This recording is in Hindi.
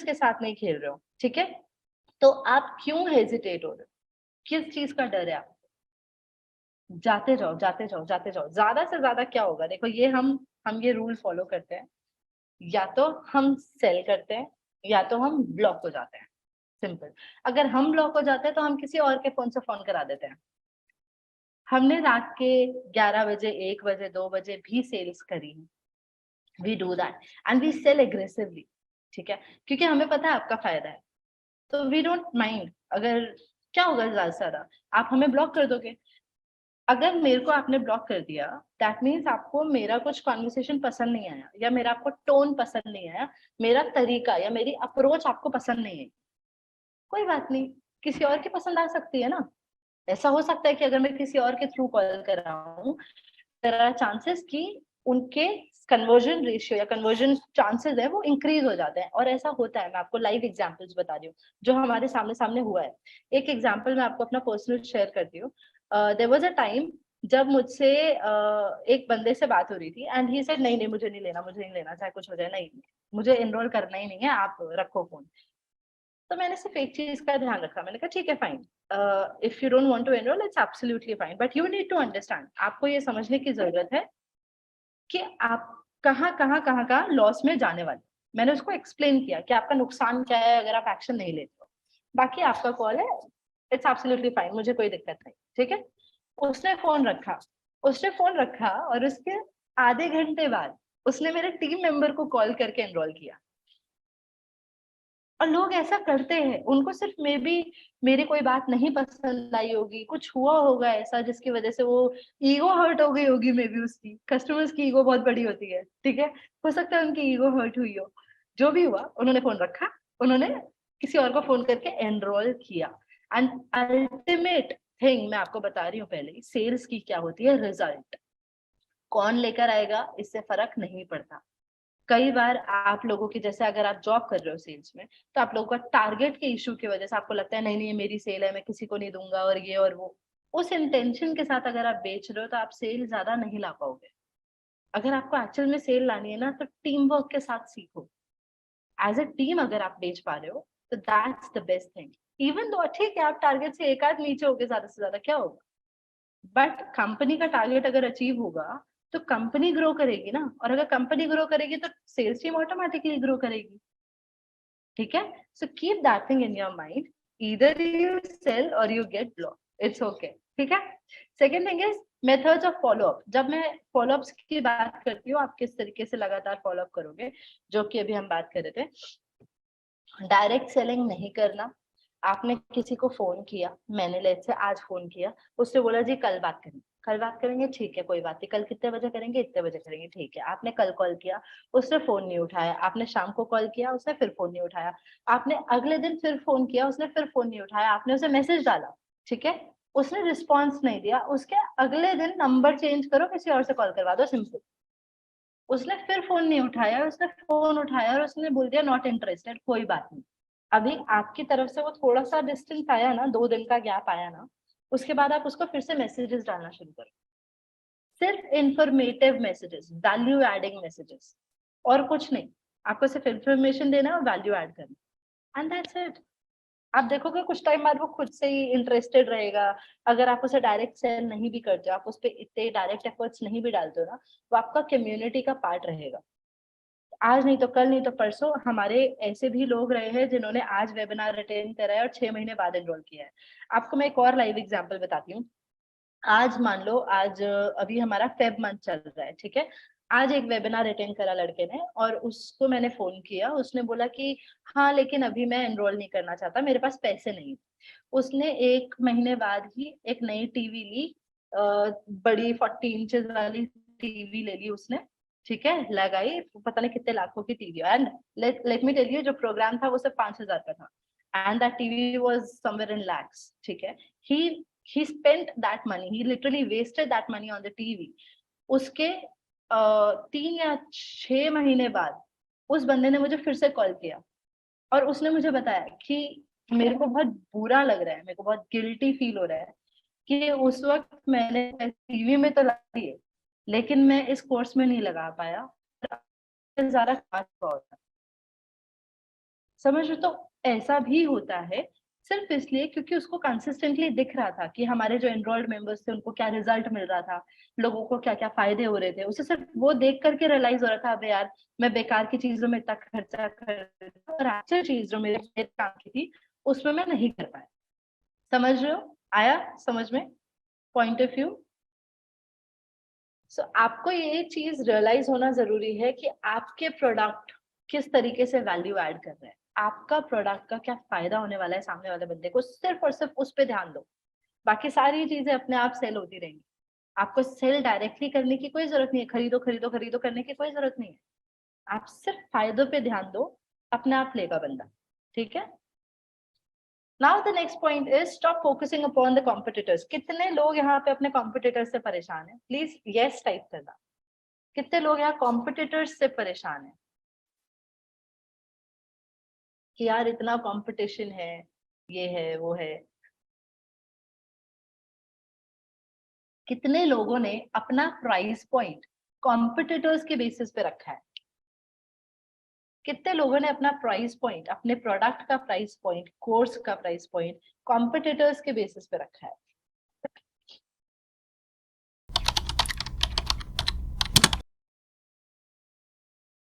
के साथ नहीं खेल रहे हो, ठीक है, तो आप क्यों हेजिटेट हो रहे हो, किस चीज का डर है आपको? जाते जाओ जाते जाओ जाते जाओ। ज्यादा से ज्यादा क्या होगा, देखो ये हम ये रूल फॉलो करते हैं, या तो हम सेल करते हैं या तो हम ब्लॉक हो जाते हैं, सिंपल। अगर हम ब्लॉक हो जाते हैं तो हम किसी और के फोन से फोन करा देते हैं। हमने रात के 11 बजे 1 बजे 2 बजे भी सेल्स करी, we do that and we sell aggressively, ठीक है, क्योंकि हमें पता है आपका फायदा है, तो वी डोंट माइंड। अगर क्या होगा ज्यादा से ज्यादा, आप हमें ब्लॉक कर दोगे। अगर मेरे को आपने ब्लॉक कर दिया, दैट मीन्स आपको मेरा कुछ कॉन्वर्सेशन पसंद नहीं आया, या मेरा आपको टोन पसंद नहीं आया, मेरा तरीका या मेरी अप्रोच आपको पसंद नहीं है। कोई बात नहीं, किसी और की पसंद आ सकती है ना। ऐसा हो सकता है कि अगर मैं किसी और के थ्रू कॉल कर रहा हूँ, देयर आर चांसेस कि उनके कन्वर्जन रेशियो या कन्वर्जन चांसेस है वो इंक्रीज हो जाते हैं, और ऐसा होता है। मैं आपको लाइव एग्जांपल्स बता रही हूँ जो हमारे सामने सामने हुआ है। एक एग्जांपल मैं आपको अपना पर्सनल शेयर करती हूँ। देयर वाज अ टाइम जब मुझसे एक बंदे से बात हो रही थी, एंड ही सेड नहीं नहीं मुझे नहीं लेना, मुझे नहीं लेना, चाहे कुछ हो जाए, नहीं मुझे एनरोल करना ही नहीं है, आप रखो फोन। तो मैंने सिर्फ एक चीज का ध्यान रखा, मैंने कहा ठीक है fine, if you don't want to enroll it's absolutely fine, but you need to understand, आपको ये समझने की जरूरत है कि आप कहाँ का लॉस में जाने वाले। मैंने उसको एक्सप्लेन किया कि आपका नुकसान क्या है अगर आप एक्शन नहीं लेते हो, बाकी आपका कॉल है, इट्स एब्सोल्युटली फाइन, मुझे कोई दिक्कत नहीं, ठीक है। उसने फोन रखा, और उसके आधे घंटे बाद उसने मेरे टीम मेंबर को कॉल करके एनरोल किया। और लोग ऐसा करते हैं, उनको सिर्फ मे बी मेरी कोई बात नहीं पसंद आई होगी, कुछ हुआ होगा ऐसा जिसकी वजह से वो ईगो हर्ट हो गई होगी, मे बी उसकी, कस्टमर्स की ईगो बहुत बड़ी होती है, ठीक है, हो सकता है उनकी ईगो हर्ट हुई हो। जो भी हुआ, उन्होंने फोन रखा, उन्होंने किसी और को फोन करके एनरोल किया। एंड अल्टीमेट थिंग मैं आपको बता रही हूँ, पहले सेल्स की क्या होती है, रिजल्ट कौन लेकर आएगा इससे फर्क नहीं पड़ता। कई बार आप लोगों की, जैसे अगर आप जॉब कर रहे हो सेल्स में, तो आप लोगों का टारगेट के इशू की वजह से आपको लगता है नहीं नहीं ये मेरी सेल है, मैं किसी को नहीं दूंगा, और ये और वो, उस इंटेंशन के साथ अगर आप बेच रहे हो तो आप सेल ज्यादा नहीं ला पाओगे। अगर आपको एक्चुअल में सेल लानी है ना, तो टीम वर्क के साथ सीखो। एज ए टीम अगर आप बेच पा रहे हो तो that's the best thing. Even though ठीक है आप टारगेट से एक आध नीचे होगे, ज्यादा से ज्यादा क्या होगा, बट कंपनी का टारगेट अगर अचीव होगा तो कंपनी ग्रो करेगी ना, और अगर कंपनी ग्रो करेगी तो सेल्स टीम ऑटोमेटिकली ग्रो करेगी, ठीक है। So keep that thing in your mind, either you sell or you get block, it's okay, ठीक है। Second thing is methods of follow up. जब मैं फॉलोअप्स की बात करती हूँ, आप किस तरीके से लगातार फॉलोअप करोगे, जो कि अभी हम बात कर रहे थे, डायरेक्ट सेलिंग नहीं करना। आपने किसी को फोन किया, मैंने लेट से आज फोन किया, उससे बोला जी कल बात करेंगे, कल बात करेंगे, ठीक है कोई बात नहीं, कल कितने बजे करेंगे, इतने बजे करेंगे, ठीक है। आपने कल कॉल किया, उसने फोन नहीं उठाया, आपने शाम को कॉल किया, उसने फिर फोन नहीं उठाया, आपने अगले दिन फिर फोन किया, उसने फिर फोन नहीं उठाया, आपने उसे मैसेज डाला, ठीक है, उसने रिस्पॉन्स नहीं दिया, उसके अगले दिन नंबर चेंज करो, किसी और से कॉल करवा दो, सिंपल। उसने फिर फोन नहीं उठाया, उसने फोन उठाया और उसने बोल दिया नॉट इंटरेस्टेड, कोई बात नहीं। अभी आपकी तरफ से वो थोड़ा सा डिस्टेंस आया ना, 2 दिन का गैप आया ना, उसके बाद आप उसको फिर से मैसेजेस डालना शुरू करो, सिर्फ informative messages, value adding messages, और कुछ नहीं। आपको सिर्फ इंफॉर्मेशन देना और वैल्यू ऐड करना, एंड दैट्स इट। आप देखोगे कुछ टाइम बाद वो खुद से ही इंटरेस्टेड रहेगा। अगर आप उसे डायरेक्ट सेल नहीं भी करते हो, आप उस पर इतने डायरेक्ट एफर्ट्स नहीं भी डालते हो ना, वो आपका कम्युनिटी का पार्ट रहेगा। आज नहीं तो कल, नहीं तो परसों, हमारे ऐसे भी लोग रहे हैं जिन्होंने आज वेबिनार अटेंड करा है और 6 महीने बाद एनरोल किया है। आपको मैं एक और लाइव एग्जांपल बताती हूँ। आज मान लो, आज अभी हमारा फेब मंथ चल रहा है, ठीक है। आज एक वेबिनार अटेंड करा लड़के ने, और उसको मैंने फोन किया, उसने बोला कि हाँ लेकिन अभी मैं एनरोल नहीं करना चाहता, मेरे पास पैसे नहीं। उसने 1 महीने बाद ही एक नई टीवी ली, बड़ी 40 इंचेस वाली टीवी ले ली उसने, ठीक है, लगाई, पता नहीं कितने लाखों की TV, and let me tell you, जो प्रोग्राम था वो सिर्फ 5,000 का था, and that TV was somewhere in lakhs, ठीक है। He spent that money, he literally wasted that money on the TV. उसके 3 या 6 महीने बाद उस बंदे ने मुझे फिर से कॉल किया, और उसने मुझे बताया कि मेरे को बहुत बुरा लग रहा है, मेरे को बहुत गिल्टी फील हो रहा है कि उस वक्त मैंने टीवी में तो लगा दिए, लेकिन मैं इस कोर्स में नहीं लगा पाया, ज्यादा खास होता। समझ रहे हो? तो ऐसा भी होता है सिर्फ इसलिए क्योंकि उसको कंसिस्टेंटली दिख रहा था कि हमारे जो एनरोल्ड मेंबर्स थे उनको क्या रिजल्ट मिल रहा था, लोगों को क्या क्या फायदे हो रहे थे। उसे सिर्फ वो देख करके रियलाइज हो रहा था, अबे यार मैं बेकार की चीजों में इतना खर्चा कर रही हूँ और एक्चुअल चीज जो मेरे काम की थी उसमें मैं नहीं कर पाया। समझ रहे हो? आया समझ में पॉइंट ऑफ व्यू? सो आपको ये चीज रियलाइज होना जरूरी है कि आपके प्रोडक्ट किस तरीके से वैल्यू ऐड कर रहे हैं, आपका प्रोडक्ट का क्या फायदा होने वाला है सामने वाले बंदे को, सिर्फ और सिर्फ उस पर ध्यान दो। बाकी सारी चीजें अपने आप सेल होती रहेंगी। आपको सेल डायरेक्टली करने की कोई जरूरत नहीं है, खरीदो खरीदो खरीदो करने की कोई जरूरत नहीं है। आप सिर्फ फायदों पे ध्यान दो, अपने आप लेगा बंदा। ठीक है? Now the next point is stop focusing upon the competitors. कितने लोग यहाँ पे अपने कॉम्पिटिटर्स से परेशान है? प्लीज यस टाइप करना। कितने लोग यहाँ कॉम्पिटिटर्स से परेशान है कि यार इतना कंपटीशन है, ये है वो है। कितने लोगों ने अपना प्राइस पॉइंट कॉम्पिटिटर्स के बेसिस पे रखा है? कितने लोगों ने अपना प्राइस पॉइंट, अपने प्रोडक्ट का प्राइस पॉइंट, कोर्स का प्राइस पॉइंट कॉम्पिटिटर्स के बेसिस पे रखा है?